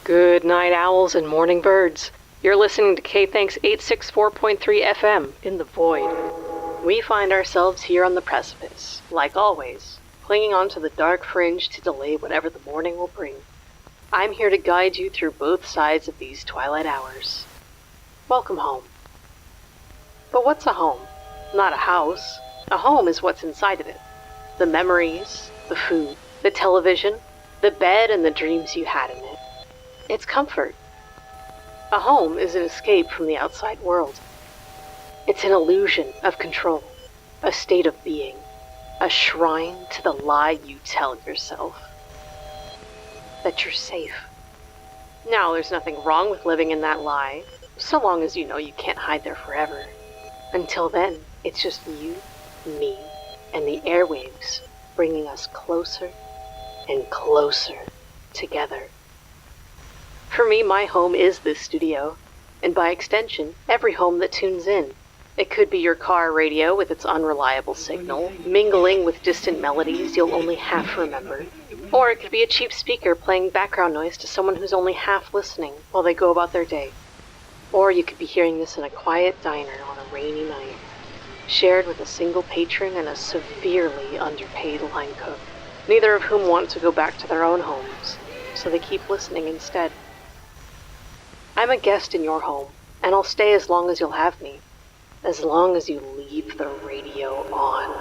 Good night, owls and morning birds. You're listening to K.THX 864.3 FM in the void. We find ourselves here on the precipice, like always, clinging onto the dark fringe to delay whatever the morning will bring. I'm here to guide you through both sides of these twilight hours. Welcome home. But what's a home? Not a house. A home is what's inside of it. The memories, the food, the television, the bed, and the dreams you had in it. It's comfort. A home is an escape from the outside world. It's an illusion of control, a state of being, a shrine to the lie you tell yourself. That you're safe. Now, there's nothing wrong with living in that lie, so long as you know you can't hide there forever. Until then, it's just you, me, and the airwaves bringing us closer and closer together. For me, my home is this studio, and by extension, every home that tunes in. It could be your car radio with its unreliable signal, mingling with distant melodies you'll only half remember. Or it could be a cheap speaker playing background noise to someone who's only half listening while they go about their day. Or you could be hearing this in a quiet diner on a rainy night, shared with a single patron and a severely underpaid line cook, neither of whom want to go back to their own homes, so they keep listening instead. I'm a guest in your home, and I'll stay as long as you'll have me, as long as you leave the radio on.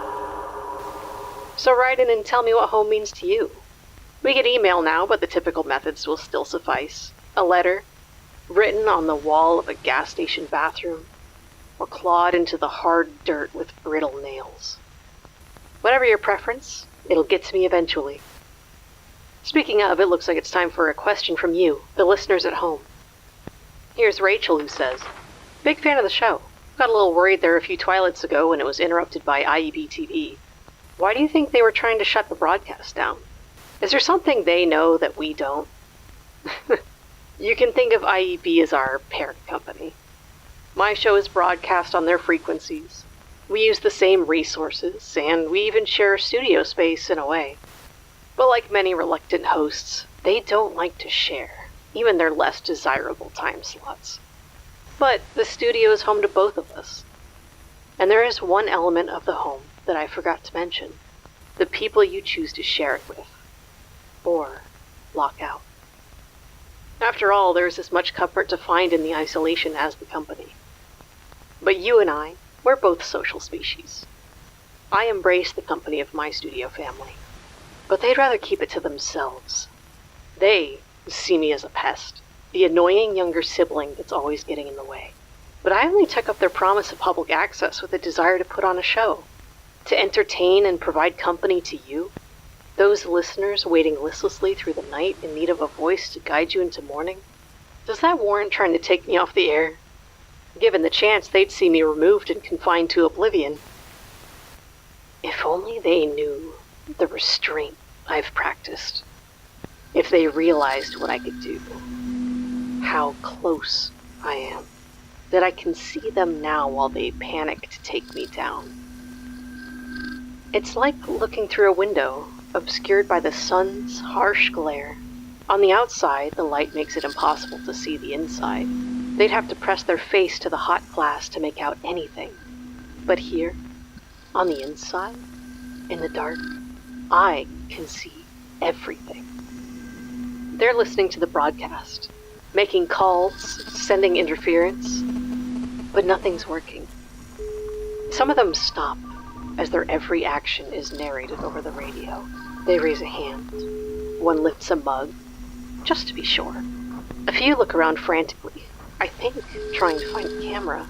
So write in and tell me what home means to you. We get email now, but the typical methods will still suffice. A letter, written on the wall of a gas station bathroom, or clawed into the hard dirt with brittle nails. Whatever your preference, it'll get to me eventually. Speaking of, it looks like it's time for a question from you, the listeners at home. Here's Rachel, who says, "Big fan of the show. Got a little worried there a few twilights ago when it was interrupted by IEB TV. Why do you think they were trying to shut the broadcast down? Is there something they know that we don't?" You can think of IEB as our parent company. My show is broadcast on their frequencies. We use the same resources, and we even share studio space in a way. But like many reluctant hosts, they don't like to share even their less desirable time slots. But the studio is home to both of us. And there is one element of the home that I forgot to mention: the people you choose to share it with, or lock out. After all, there is as much comfort to find in the isolation as the company. But you and I, we're both social species. I embrace the company of my studio family, but they'd rather keep it to themselves. They see me as a pest, the annoying younger sibling that's always getting in the way. But I only took up their promise of public access with a desire to put on a show, to entertain and provide company to you, those listeners waiting listlessly through the night in need of a voice to guide you into morning. Does that warrant trying to take me off the air? Given the chance, they'd see me removed and confined to oblivion. If only they knew the restraint I've practiced. If they realized what I could do, how close I am, that I can see them now while they panic to take me down. It's like looking through a window, obscured by the sun's harsh glare. On the outside, the light makes it impossible to see the inside. They'd have to press their face to the hot glass to make out anything. But here, on the inside, in the dark, I can see everything. They're listening to the broadcast, making calls, sending interference, but nothing's working. Some of them stop as their every action is narrated over the radio. They raise a hand. One lifts a mug, just to be sure. A few look around frantically, I think trying to find a camera.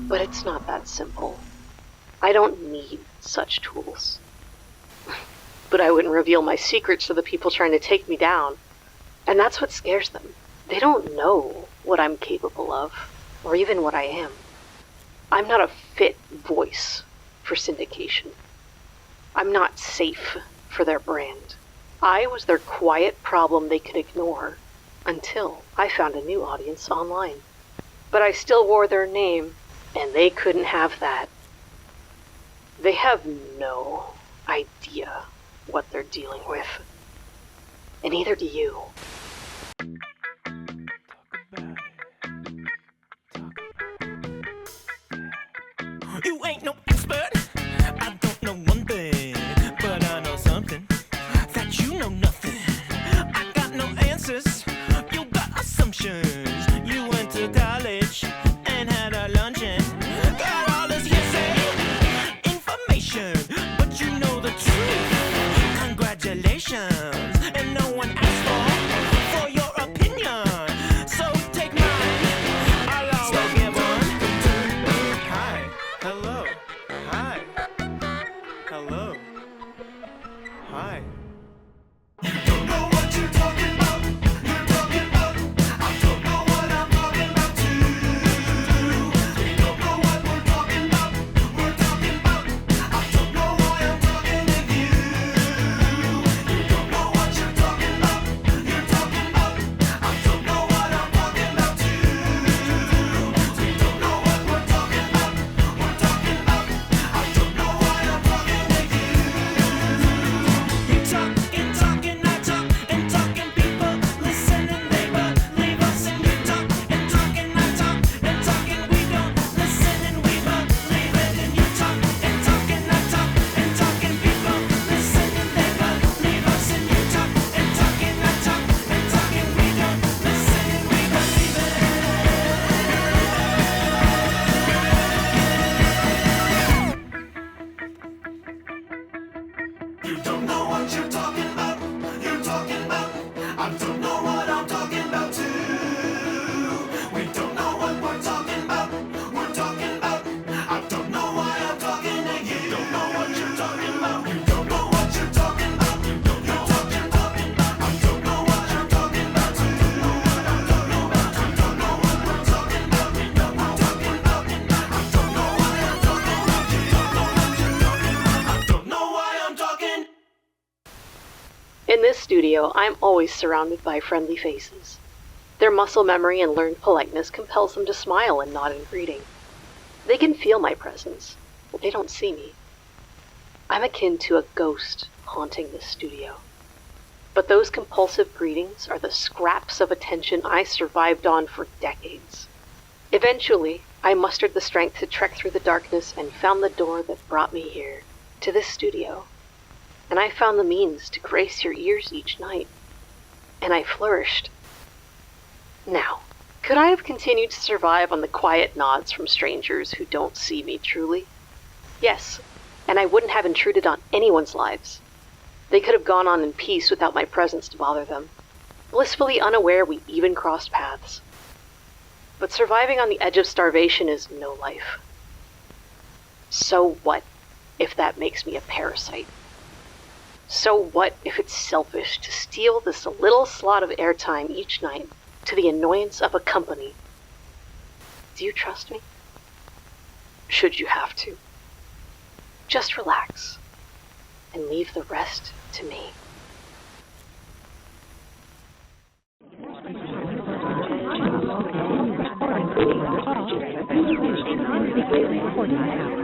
But it's not that simple. I don't need such tools. But I wouldn't reveal my secrets to the people trying to take me down. And that's what scares them. They don't know what I'm capable of, or even what I am. I'm not a fit voice for syndication. I'm not safe for their brand. I was their quiet problem they could ignore until I found a new audience online. But I still wore their name, and they couldn't have that. They have no idea what they're dealing with. And neither do you. You ain't no expert. I don't know one thing, but I know something that you know nothing. I got no answers. You got assumptions. You went to college and had a luncheon. Got all this hearsay information, but you know the truth. Congratulations, and no one asked for your opinion. So take mine. I'll always give one. Hi, hello, hi, hello, hi. Don't know what you're talking about. You're talking about. I don't know what I'm talking about too. We don't know what we're talking about. We're talking about. I don't know why I'm talking to you. You don't know what you're talking about. You're talking about. I don't know what I'm talking about too. We don't know what we're talking about. We're talking about. I don't know why I'm talking to you. You talk and talk and I talk and talk and people listen and they believe us. And you talk and talk and I talk and talk and we don't listen and we believe it. And you talk and talk and I talk and talk and people listen and they believe us. And you talk and talk and I talk and talk and we don't listen and we believe it. You don't know what you're talking about. You're talking about. I don't know what I'm talking about too. We don't know what we're talking about. We're talking about. I don't know why I'm talking to you. Don't know what you're talking about. You don't know what you're talking about. You don't know what you're talking about. I don't know what you're talking about too. I don't know what I'm talking about. I don't know what we're talking about. We're talking about. I don't know why I'm talking about. You don't know what you're talking about. I don't know why I'm talking. In this studio, I'm always surrounded by friendly faces. Their muscle memory and learned politeness compels them to smile and nod in greeting. They can feel my presence, but they don't see me. I'm akin to a ghost haunting this studio. But those compulsive greetings are the scraps of attention I survived on for decades. Eventually, I mustered the strength to trek through the darkness and found the door that brought me here, to this studio. And I found the means to grace your ears each night. And I flourished. Now, could I have continued to survive on the quiet nods from strangers who don't see me truly? Yes, and I wouldn't have intruded on anyone's lives. They could have gone on in peace without my presence to bother them, blissfully unaware we even crossed paths. But surviving on the edge of starvation is no life. So what if that makes me a parasite? So what if it's selfish to steal this little slot of airtime each night to the annoyance of a company? Do you trust me? Should you have to? Just relax and leave the rest to me. Recording now.